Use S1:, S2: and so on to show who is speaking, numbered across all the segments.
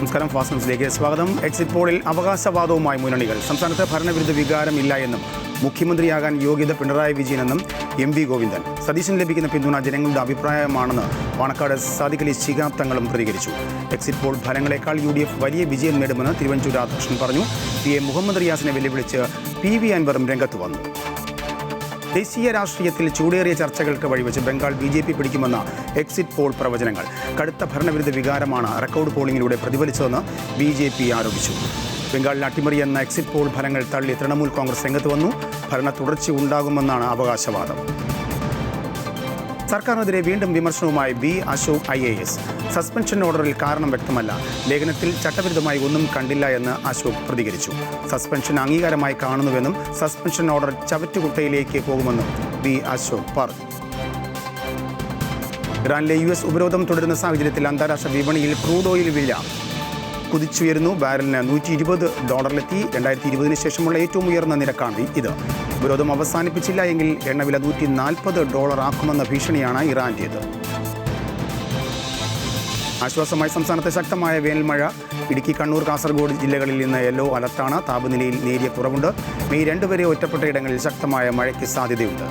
S1: നമസ്കാരം. ഫാസ്റ്റ് ന്യൂസിലേക്ക് സ്വാഗതം. എക്സിറ്റ് പോളിൽ അവകാശവാദവുമായി മുന്നണികൾ. സംസ്ഥാനത്ത് ഭരണവിരുദ്ധ വികാരമില്ല എന്നും മുഖ്യമന്ത്രിയാകാൻ യോഗ്യത പിണറായി വിജയനെന്നും എം.വി. ഗോവിന്ദൻ. സതീശന് ലഭിക്കുന്ന പിന്തുണ ജനങ്ങളുടെ അഭിപ്രായമാണെന്ന് പാണക്കാട് സാദിഖലി ശിഹാബ് തങ്ങളും പ്രതികരിച്ചു. എക്സിറ്റ് പോൾ ഫലങ്ങളെക്കാൾ UDF വലിയ വിജയം നേടുമെന്ന് തിരുവഞ്ചൂർ രാധാകൃഷ്ണൻ പറഞ്ഞു. PA മുഹമ്മദ് റിയാസിനെ വെല്ലുവിളിച്ച് PV അൻവറും രംഗത്ത് വന്നു. ദേശീയ രാഷ്ട്രീയത്തിൽ ചൂടേറിയ ചർച്ചകൾക്ക് വഴിവെച്ച് ബംഗാൾ BJP പിടിക്കുമെന്ന എക്സിറ്റ് പോൾ പ്രവചനങ്ങൾ. കടുത്ത ഭരണവിരുദ്ധ വികാരമാണ് റെക്കോർഡ് പോളിംഗിലൂടെ പ്രതിഫലിച്ചതെന്ന് BJP ആരോപിച്ചു. ബംഗാളിൽ അട്ടിമറി എന്ന എക്സിറ്റ് പോൾ ഫലങ്ങൾ തള്ളി തൃണമൂൽ കോൺഗ്രസ് രംഗത്ത് വന്നു. ഭരണ തുടർച്ചയുണ്ടാകുമെന്നാണ് അവകാശവാദം. സർക്കാരിനെതിരെ വീണ്ടും വിമർശനവുമായി B. അശോക് IAS. സസ്പെൻഷൻ ഓർഡറിൽ കാരണം വ്യക്തമല്ല. ലേഖനത്തിൽ ചട്ടവിരുദ്ധമായി ഒന്നും കണ്ടില്ല എന്ന് അശോക് പ്രതികരിച്ചു. സസ്പെൻഷൻ അംഗീകാരമായി കാണുന്നുവെന്നും സസ്പെൻഷൻ ഓർഡർ ചവറ്റുകുട്ടയിലേക്ക് പോകുമെന്നും B. അശോക് പറഞ്ഞു. ഇറാനിലെ US ഉപരോധം തുടരുന്ന സാഹചര്യത്തിൽ അന്താരാഷ്ട്ര വിപണിയിൽ ക്രൂഡ് ഓയിൽ വില കുതിച്ചുയരുന്നു. ബാരലിന് $120 2020 ശേഷമുള്ള ഏറ്റവും ഉയർന്ന നിരക്കാണ് ഇത്. ഉപരോധം അവസാനിപ്പിച്ചില്ല എങ്കിൽ എണ്ണവില $140 ആക്കുമെന്ന ഭീഷണിയാണ് ഇറാൻ്റേത്. ആശ്വാസമായി സംസ്ഥാനത്ത് ശക്തമായ വേനൽമഴ. ഇടുക്കി, കണ്ണൂർ, കാസർഗോഡ് ജില്ലകളിൽ ഇന്ന് യെല്ലോ അലർട്ടാണ്. താപനിലയിൽ നേരിയ കുറവുണ്ട്. മെയ് 2 വരെ ഒറ്റപ്പെട്ട ഇടങ്ങളിൽ ശക്തമായ മഴയ്ക്ക് സാധ്യതയുണ്ട്.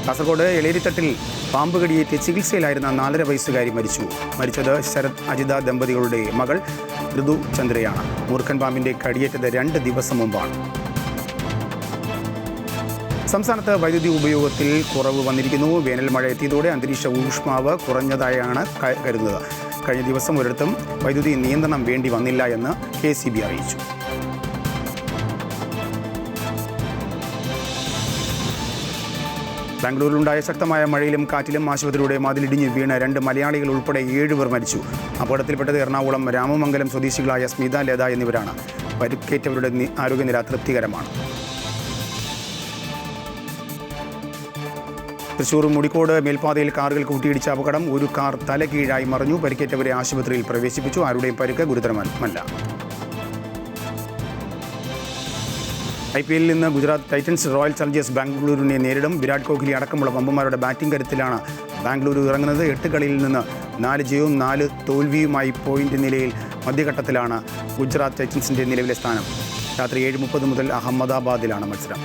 S1: കാസർഗോഡ് എളേരിത്തട്ടിൽ പാമ്പ് കടിയേറ്റ് ചികിത്സയിലായിരുന്ന 4.5 വയസ്സുകാരി മരിച്ചു. മരിച്ചത് ശരത് അജിത ദമ്പതികളുടെ മകൾ ഋതു ചന്ദ്രയാണ്. മൂർഖൻ പാമ്പിന്റെ കടിയേറ്റത് 2 ദിവസം മുമ്പാണ്. സംസ്ഥാനത്ത് വൈദ്യുതി ഉപയോഗത്തിൽ കുറവ് വന്നിരിക്കുന്നു. വേനൽ മഴ എത്തിയതോടെ അന്തരീക്ഷ ഊഷ്മാവ് കുറഞ്ഞതായാണ് കരുതുന്നത്. കഴിഞ്ഞ ദിവസം ഒരിടത്തും വൈദ്യുതി നിയന്ത്രണം വേണ്ടി വന്നില്ല എന്ന് KCB അറിയിച്ചു. ബാംഗ്ലൂരിലുണ്ടായ ശക്തമായ മഴയിലും കാറ്റിലും ആശുപത്രിയുടെ മതിലിടിഞ്ഞ് വീണ് 2 മലയാളികൾ ഉൾപ്പെടെ 7 പേർ മരിച്ചു. അപകടത്തിൽപ്പെട്ടത് എറണാകുളം രാമമംഗലം സ്വദേശികളായ സ്മിത, ലത എന്നിവരാണ്. പരിക്കേറ്റവരുടെ ആരോഗ്യനില തൃപ്തികരമാണ്. തൃശൂർ മുടിക്കോട് മേൽപ്പാതയിൽ കാറുകൾ കൂട്ടിയിടിച്ച അപകടം. ഒരു കാർ തലകീഴായി മറിഞ്ഞു. പരിക്കേറ്റവരെ ആശുപത്രിയിൽ പ്രവേശിപ്പിച്ചു. ആരുടെയും പരിക്ക് ഗുരുതരമല്ല. IPL നിന്ന് ഗുജറാത്ത് ടൈറ്റൻസ് റോയൽ ചലഞ്ചേഴ്സ് ബാംഗ്ലൂരിനെ നേരിടും. വിരാട് കോഹ്ലി അടക്കമുള്ള പമ്പന്മാരുടെ ബാറ്റിംഗ് കരുത്തിലാണ് ബാംഗ്ലൂരു ഇറങ്ങുന്നത്. 8 കളിയിൽ നിന്ന് 4 ജയവും 4 തോൽവിയുമായി പോയിന്റ് നിലയിൽ മധ്യഘട്ടത്തിലാണ് ഗുജറാത്ത് ടൈറ്റൻസിൻ്റെ നിലവിലെ സ്ഥാനം. രാത്രി 7:30 മുതൽ അഹമ്മദാബാദിലാണ് മത്സരം.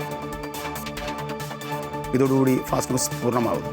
S1: ഇതോടുകൂടി ഫാസ്റ്റ് ന്യൂസ് പൂർണ്ണമാകും.